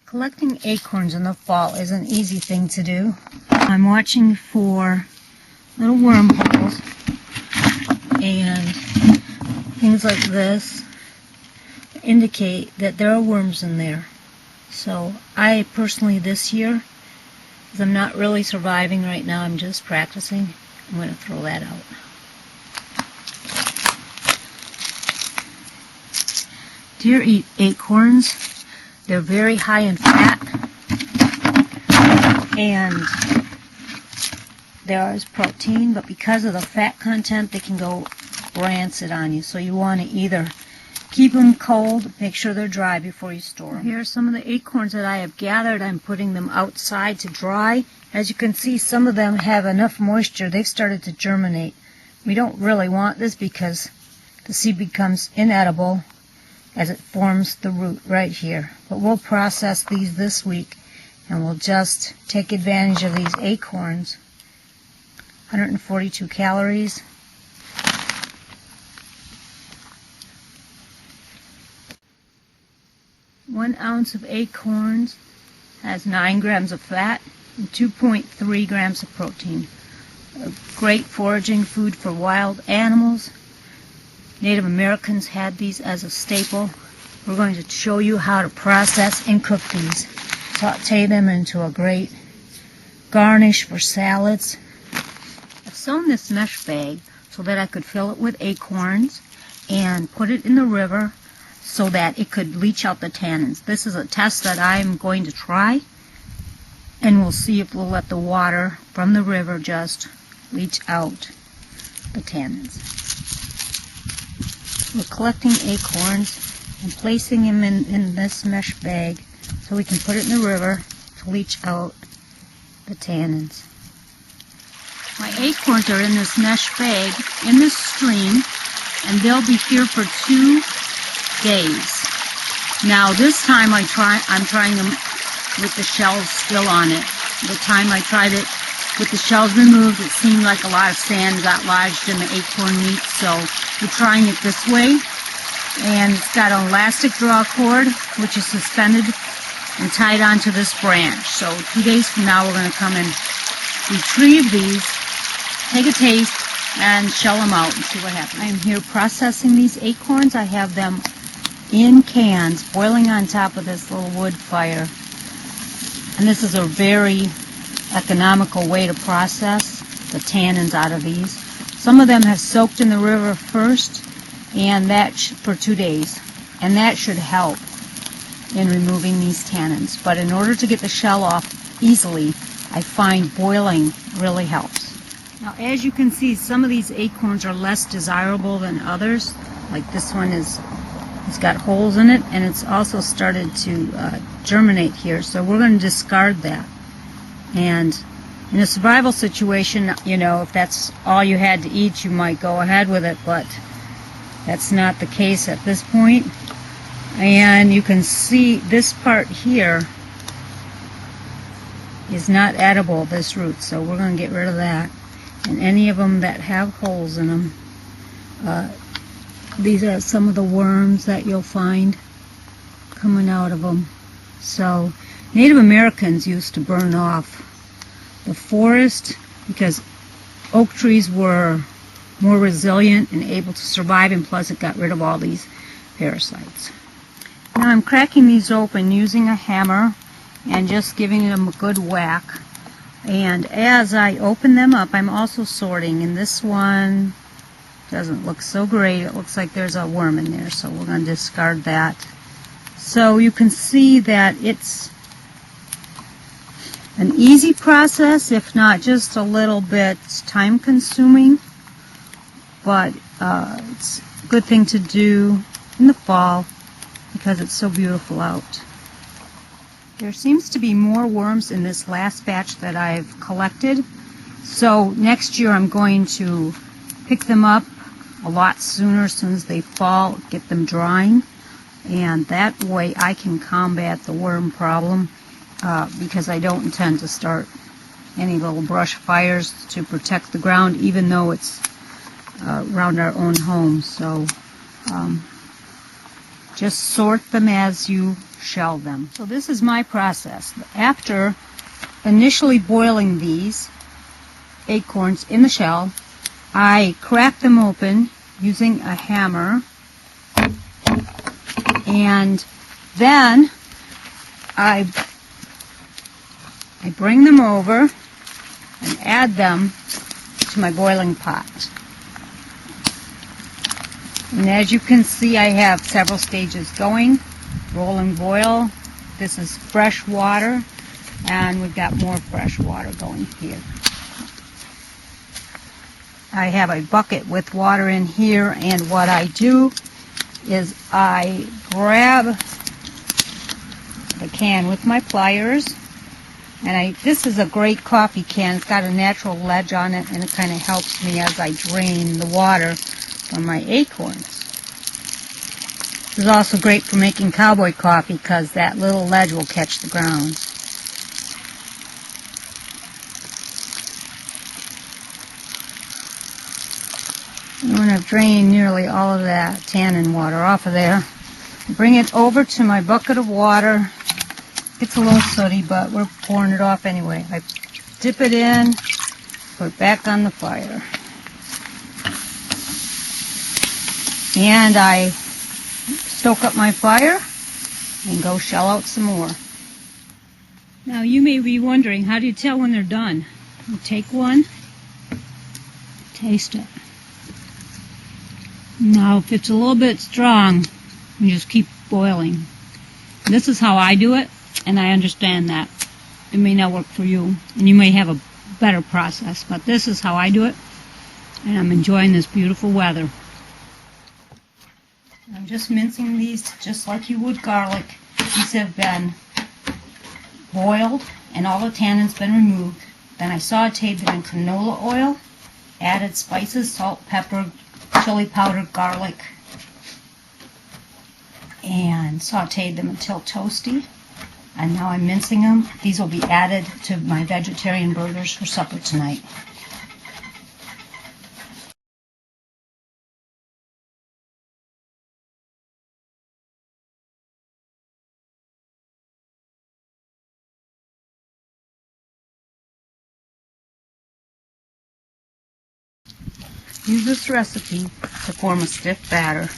Collecting acorns in the fall is an easy thing to do. I'm watching for little wormholes and things like this indicate that there are worms in there. So I personally this year, because I'm not really surviving right now, I'm just practicing, I'm going to throw that out. Deer eat acorns. They're very high in fat, and there is protein, but because of the fat content, they can go rancid on you. So you want to either keep them cold, make sure they're dry before you store them. Here are some of the acorns that I have gathered. I'm putting them outside to dry. As you can see, some of them have enough moisture. They've started to germinate. We don't really want this because the seed becomes inedible as it forms the root right here. But we'll process these this week, and we'll just take advantage of these acorns. 142 calories. One ounce of acorns has 9 grams of fat and 2.3 grams of protein. A great foraging food for wild animals. Native Americans had these as a staple. We're going to show you how to process and cook these. Saute them into a great garnish for salads. I've sewn this mesh bag so that I could fill it with acorns and put it in the river so that it could leach out the tannins. This is a test that I'm going to try, and we'll see if we'll let the water from the river just leach out the tannins. We're collecting acorns and placing them in this mesh bag so we can put it in the river to leach out the tannins. My acorns are in this mesh bag in this stream, and they'll be here for 2 days. Now this time I'm trying them with the shells still on it. The time I tried it with the shells removed, it seemed like a lot of sand got lodged in the acorn meat, so we're trying it this way. And it's got an elastic draw cord, which is suspended and tied onto this branch. So 2 days from now, we're going to come and retrieve these, take a taste, and shell them out and see what happens. I'm here processing these acorns. I have them in cans, boiling on top of this little wood fire. And this is a very economical way to process the tannins out of these. Some of them have soaked in the river first, and that for 2 days, and that should help in removing these tannins. But in order to get the shell off easily, I find boiling really helps. Now, as you can see, some of these acorns are less desirable than others. Like this one it's got holes in it, and it's also started to germinate here, so we're going to discard that. And in a survival situation, you know, if that's all you had to eat, you might go ahead with it, but that's not the case at this point. And you can see this part here is not edible, this root, so we're going to get rid of that. And any of them that have holes in them, these are some of the worms that you'll find coming out of them. So Native Americans used to burn off the forest because oak trees were more resilient and able to survive, and plus it got rid of all these parasites. Now I'm cracking these open using a hammer and just giving them a good whack. And as I open them up, I'm also sorting, and this one doesn't look so great. It looks like there's a worm in there, so we're going to discard that. So you can see that it's an easy process, if not just a little bit time consuming, but it's a good thing to do in the fall because it's so beautiful out. There seems to be more worms in this last batch that I've collected, so next year I'm going to pick them up a lot sooner as soon as they fall, get them drying, and that way I can combat the worm problem because I don't intend to start any little brush fires to protect the ground, even though it's around our own home. So Just sort them as you shell them. So this is my process. After initially boiling these acorns in the shell, I crack them open using a hammer, and then I bring them over and add them to my boiling pot. And as you can see, I have several stages going. Rolling boil. This is fresh water, and we've got more fresh water going here. I have a bucket with water in here, and what I do is I grab the can with my pliers, and this is a great coffee can. It's got a natural ledge on it, and it kind of helps me as I drain the water from my acorns. This is also great for making cowboy coffee because that little ledge will catch the ground. And when I've drained nearly all of that tannin water off of there, bring it over to my bucket of water. It's a little sooty, but we're pouring it off anyway. I dip it in, put it back on the fire. And I stoke up my fire and go shell out some more. Now you may be wondering, how do you tell when they're done? You take one, taste it. Now if it's a little bit strong, you just keep boiling. This is how I do it, and I understand that. It may not work for you, and you may have a better process, but this is how I do it, and I'm enjoying this beautiful weather. I'm just mincing these just like you would garlic. These have been boiled, and all the tannin's been removed. Then I sauteed them in canola oil, added spices, salt, pepper, chili powder, garlic, and sauteed them until toasty. And now I'm mincing them. These will be added to my vegetarian burgers for supper tonight. Use this recipe to form a stiff batter.